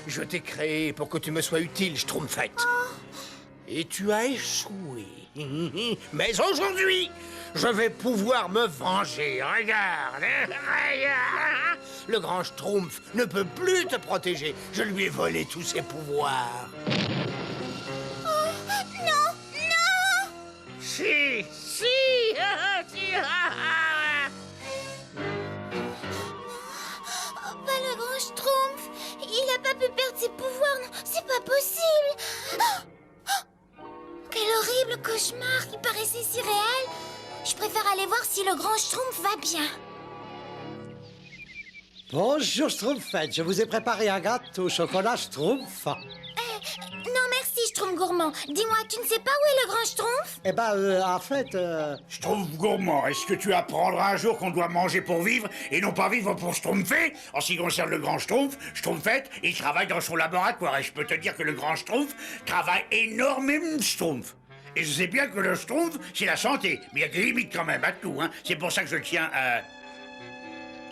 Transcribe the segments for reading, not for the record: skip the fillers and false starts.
Je t'ai créé pour que tu me sois utile, Schtroumpfette. Et tu as échoué. Mais aujourd'hui, je vais pouvoir me venger. Regarde, regarde. Le grand Schtroumpf ne peut plus te protéger. Je lui ai volé tous ses pouvoirs. Non, non! Si, si, si. Oh, pas le grand Schtroumpf! Il a pas pu perdre ses pouvoirs, non, c'est pas possible! Quel horrible cauchemar qui paraissait si réel! Je préfère aller voir si le grand Schtroumpf va bien. Bonjour Schtroumpfette, je vous ai préparé un gâteau au chocolat Schtroumpf. Non merci, Schtroumpf gourmand. Dis-moi, tu ne sais pas où est le grand Schtroumpf? Eh ben, en fait... Schtroumpf gourmand, est-ce que tu apprendras un jour qu'on doit manger pour vivre et non pas vivre pour schtroumpfer? En ce qui concerne le grand Schtroumpf, Schtroumpfette, il travaille dans son laboratoire et je peux te dire que le grand Schtroumpf travaille énormément de Schtroumpf. Et je sais bien que le Schtroumpf, c'est la santé, mais il y a des limites quand même à tout, hein. C'est pour ça que je tiens à...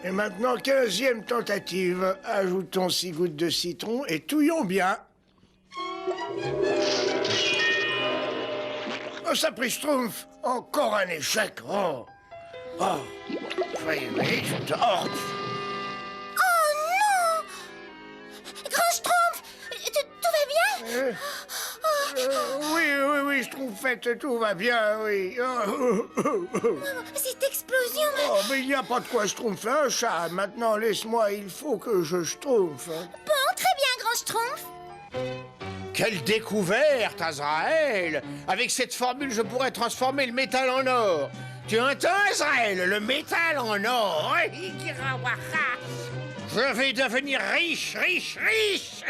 Et maintenant, 15e tentative. Ajoutons 6 gouttes de citron et touillons bien. Oh, ça pris Schtroumpf. Encore un échec. Oh. Oui, je t'ordre. Oh non! Grand Schtroumpf! Tout va bien? Oui, Schtroumpfette, tout va bien, oui. Cette explosion... Oh, mais il n'y a pas de quoi schtroumpfer un chat. Maintenant, laisse-moi, il faut que je schtroumpfe. Bon, très bien, grand Schtroumpf. Quelle découverte, Azraël! Avec cette formule, je pourrais transformer le métal en or. Tu entends, Azraël? Le métal en or. Je vais devenir riche, riche, riche.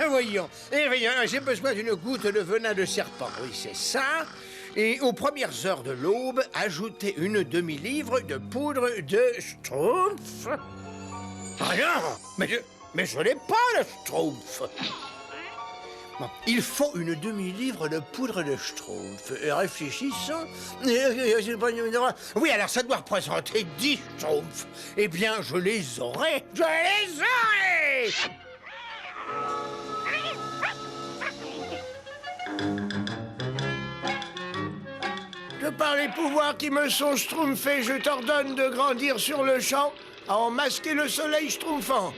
Voyons, j'ai besoin d'une goutte de venin de serpent. Oui, c'est ça. Et aux premières heures de l'aube, ajoutez une demi-livre de poudre de Schtroumpf. Ah non, mais je n'ai pas le Schtroumpf. Bon, il faut une demi-livre de poudre de Schtroumpf. Réfléchissons. Oui, alors ça doit représenter 10 Schtroumpfs. Eh bien, je les aurai. Je les aurai! De par les pouvoirs qui me sont schtroumpfés, je t'ordonne de grandir sur le champ à en masquer le soleil schtroumpfant.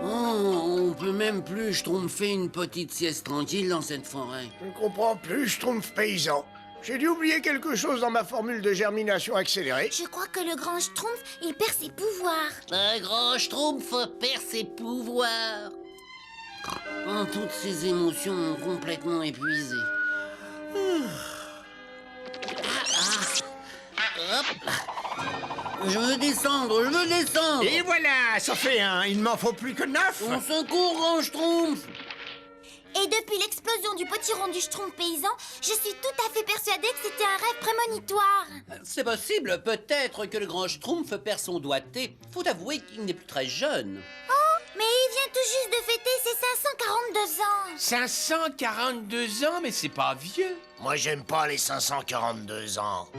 Oh, on peut même plus schtroumpfer une petite sieste tranquille dans cette forêt. Je ne comprends plus, schtroumpf paysan. J'ai dû oublier quelque chose dans ma formule de germination accélérée. Je crois que le grand Schtroumpf, il perd ses pouvoirs. Un grand schtroumpf perd ses pouvoirs. Oh, toutes ces émotions m'ont complètement épuisé. Hop là. Je veux descendre, je veux descendre. Et voilà, ça fait un. Il ne m'en faut plus que 9. On secours, grand schtroumpf. Et depuis l'explosion du potiron du Schtroumpf paysan, je suis tout à fait persuadée que c'était un rêve prémonitoire. C'est possible, peut-être que le grand Schtroumpf perd son doigté. Faut avouer qu'il n'est plus très jeune. Oh, mais il vient tout juste de fêter ses 542 ans. 542 ans, mais c'est pas vieux. Moi, j'aime pas les 542 ans.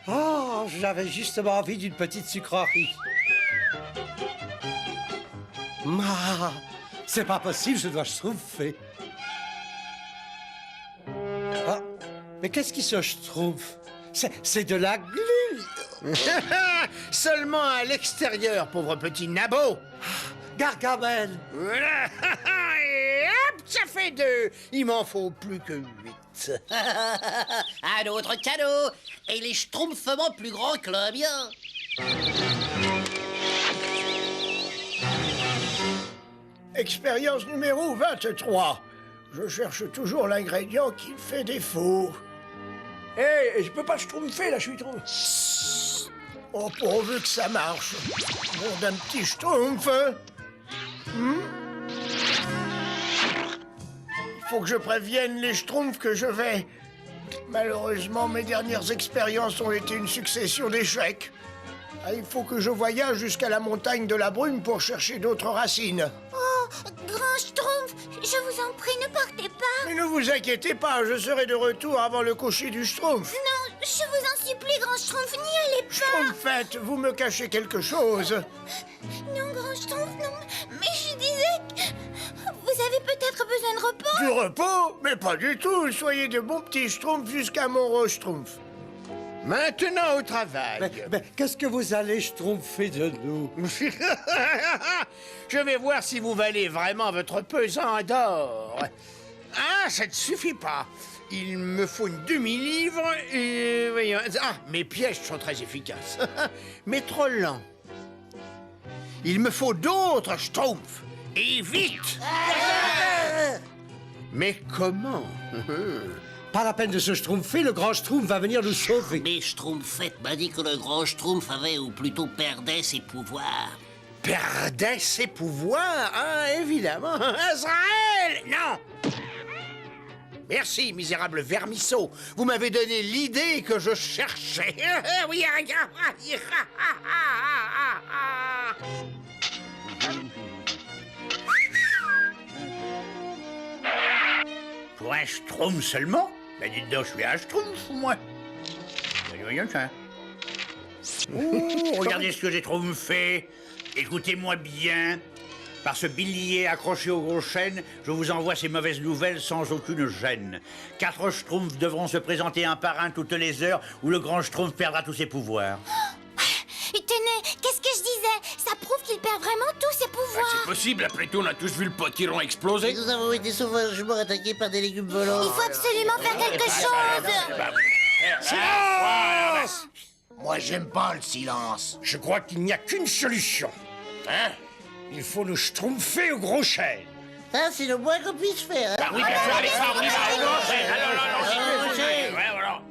Oh, j'avais justement envie d'une petite sucrerie. C'est pas possible, je dois schtroumpfer. Ah, mais qu'est-ce qui se schtroumpfe? C'est de la glu. Seulement à l'extérieur, pauvre petit nabot. Gargamel. Voilà. Et hop, ça fait 2. Il m'en faut plus que 8. Un autre cadeau. Et les schtroumpfements plus grands que le mien. Expérience numéro 23. Je cherche toujours l'ingrédient qui fait défaut. Hé, je peux pas schtroumpfer, là, je suis trop... Oh, pourvu que ça marche. Bon, d'un petit schtroumpf. Il faut que je prévienne les schtroumpfs que je vais... Malheureusement, mes dernières expériences ont été une succession d'échecs. Ah, il faut que je voyage jusqu'à la montagne de la brume pour chercher d'autres racines. Oh, grand Schtroumpf, je vous en prie, ne partez pas. Mais ne vous inquiétez pas, je serai de retour avant le coucher du schtroumpf. Non, Je vous en supplie, Grand Schtroumpf, n'y allez pas. Schtroumpfette, vous me cachez quelque chose. Non, Grand Schtroumpf, non. Mais je disais que vous avez peut-être besoin de repos. Du repos? Mais pas du tout. Soyez de bons petits Schtroumpfs jusqu'à mon rose Schtroumpf. Maintenant au travail. Mais qu'est-ce que vous allez schtroumpfer de nous? Je vais voir si vous valez vraiment votre pesant d'or. Ah, ça ne suffit pas. Il me faut une demi-livre et... voyons. Ah, mes pièges sont très efficaces. Mais trop lents. Il me faut d'autres schtroumpfs. Et vite. Mais comment? Pas la peine de se schtroumpfer, le grand schtroumpf va venir nous sauver. Mais Schtroumpfette m'a dit que le grand Schtroumpf avait, ou plutôt perdait, ses pouvoirs. Perdait ses pouvoirs? Ah, évidemment. Azraël! Non! Merci, misérable vermisseau. Vous m'avez donné l'idée que je cherchais. Oui, regarde. Pour un Schtroumpf seulement? Ben dites donc, je suis un Schtroumpf, moi. Rien ça. Oh, regardez ce que j'ai trouvé. Écoutez-moi bien. Par ce billet accroché au gros chêne, je vous envoie ces mauvaises nouvelles sans aucune gêne. 4 Schtroumpfs devront se présenter un par un toutes les heures où le grand Schtroumpf perdra tous ses pouvoirs. Tenez, qu'est-ce que je disais? Ça prouve qu'il perd vraiment tous ses pouvoirs. C'est possible, après tout, on a tous vu le potiron exploser. Nous avons été sauvagement attaqués par des légumes volants. Il faut absolument faire quelque chose. Silence! Moi, j'aime pas le silence. Je crois qu'il n'y a qu'une solution. Hein? Il faut nous schtroumpfer au gros chêne. Ça, c'est le moins qu'on puisse faire. Hein. Oui, bien sûr, allez, ça, on y va, au grand chêne. Ouais, voilà.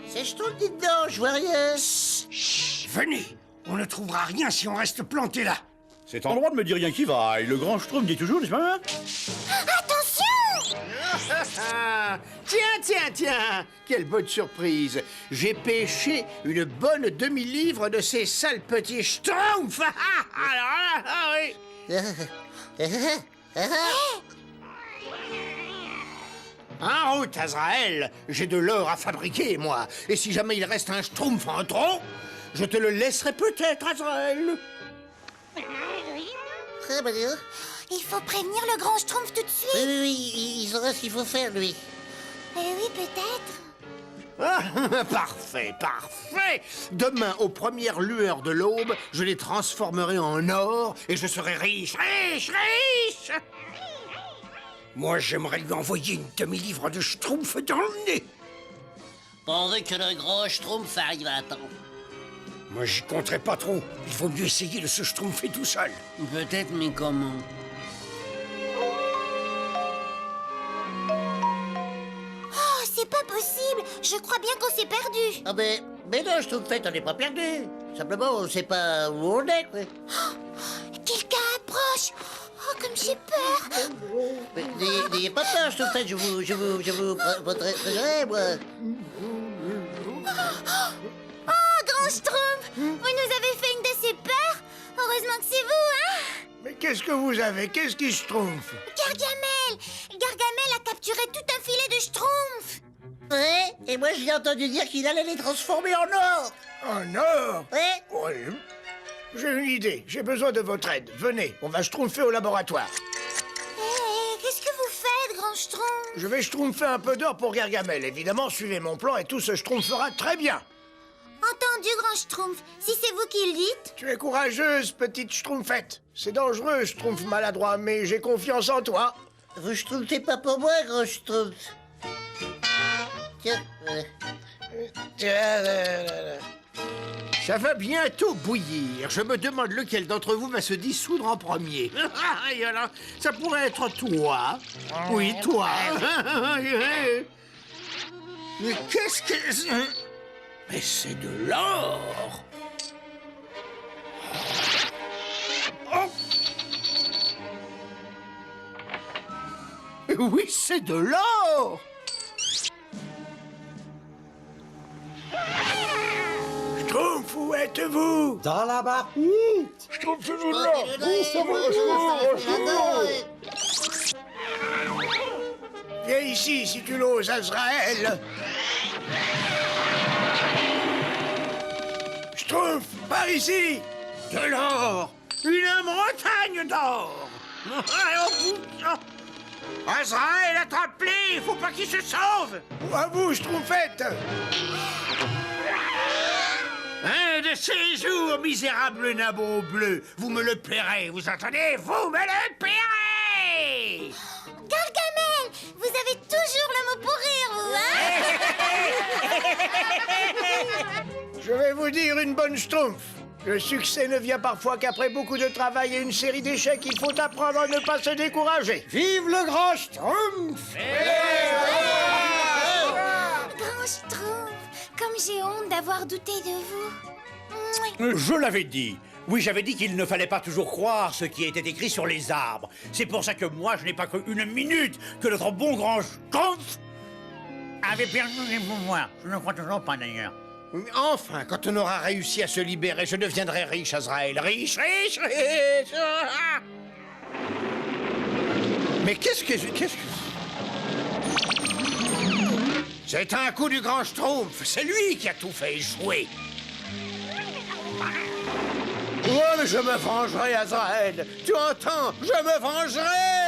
C'est Schtroumpf, dites donc, je vois rien. Venez, on ne trouvera rien si on reste planté là. C'est en droit de me dire rien qui va. Et le grand Schtroumpf dit toujours, n'est-ce pas? Attention! Tiens, quelle bonne surprise. J'ai pêché une bonne demi-livre de ces sales petits schtroumpfs. Alors, ah oui. En route, Azraël. J'ai de l'or à fabriquer, moi. Et si jamais il reste un schtroumpf en trop, je te le laisserai peut-être, Azraël. Très bien. Il faut prévenir le Grand Schtroumpf tout de suite. Oui, il saura ce qu'il faut faire, lui. Oui, peut-être. Ah, parfait. Demain, aux premières lueurs de l'aube, je les transformerai en or et je serai riche. Moi, j'aimerais lui envoyer une demi-livre de schtroumpf dans le nez. Pourvu que le gros Schtroumpf arrive à temps. Moi, j'y compterai pas trop. Il vaut mieux essayer de se schtroumpfer tout seul. Peut-être, mais comment? Oh, c'est pas possible. Je crois bien qu'on s'est perdu. Ah mais non, Schtroumpfette, on n'est pas perdu. Simplement, on sait pas où on est, quoi. Quelqu'un approche. Oh, comme j'ai peur. Mais n'ayez pas peur, Schtroumpfette, je vous protégerai, moi. Oh, Grand Schtroumpf, vous nous avez fait une de ces peurs. Heureusement que c'est vous, hein? Mais qu'est-ce que vous avez? Qu'est-ce qui schtroumpf? Gargamel a capturé tout un filet de schtroumpfs. Ouais, et moi, je l'ai entendu dire qu'il allait les transformer en or. En or? Ouais. Oui. J'ai une idée. J'ai besoin de votre aide. Venez, on va schtroumpfer au laboratoire. Qu'est-ce que vous faites, Grand Schtroumpf? Je vais schtroumpfer un peu d'or pour Gargamel. Évidemment, suivez mon plan et tout se schtroumpfera très bien. Entendu, Grand Schtroumpf. Si c'est vous qui le dites. Tu es courageuse, petite schtroumpfette. C'est dangereux, schtroumpf maladroit, mais j'ai confiance en toi. Vous schtroumpfez pas pour moi, gros Schtroumpf. Tiens, voilà. Ça va bientôt bouillir. Je me demande lequel d'entre vous va se dissoudre en premier. Et alors, ça pourrait être toi. Oui, toi. Mais qu'est-ce que... Mais c'est de l'or. Oh. Oui, c'est de l'or. Schtroumpf, où êtes-vous? Dans la marmite. Schtroumpf, c'est de l'or. Viens ici si tu l'oses, Azraël. Schtroumpf, par ici! De l'or! Une montagne d'or! Azraël, attrape-les! Il faut pas qu'il se sauve! Ou à vous, Schtroumpfette! Un de ces jours, misérable nabot bleu, vous me le paierez, vous entendez? Vous me le paierez! Gargamel, vous avez toujours le mot pour rire, vous, hein? Je vais vous dire une bonne Schtroumpf. Le succès ne vient parfois qu'après beaucoup de travail et une série d'échecs. Il faut apprendre à ne pas se décourager. Vive le grand Schtroumpf! Grand Schtroumpf, comme j'ai honte d'avoir douté de vous. Mouais. Je l'avais dit. Oui, j'avais dit qu'il ne fallait pas toujours croire ce qui était écrit sur les arbres. C'est pour ça que moi, je n'ai pas cru une minute que notre bon grand Schtroumpf avait perdu les pouvoirs. Je ne crois toujours pas, d'ailleurs. Enfin, quand on aura réussi à se libérer, je deviendrai riche, Azraël. Riche, riche, riche! Mais qu'est-ce que... C'est un coup du grand Schtroumpf. C'est lui qui a tout fait échouer. Oh, mais je me vengerai, Azraël. Tu entends? Je me vengerai!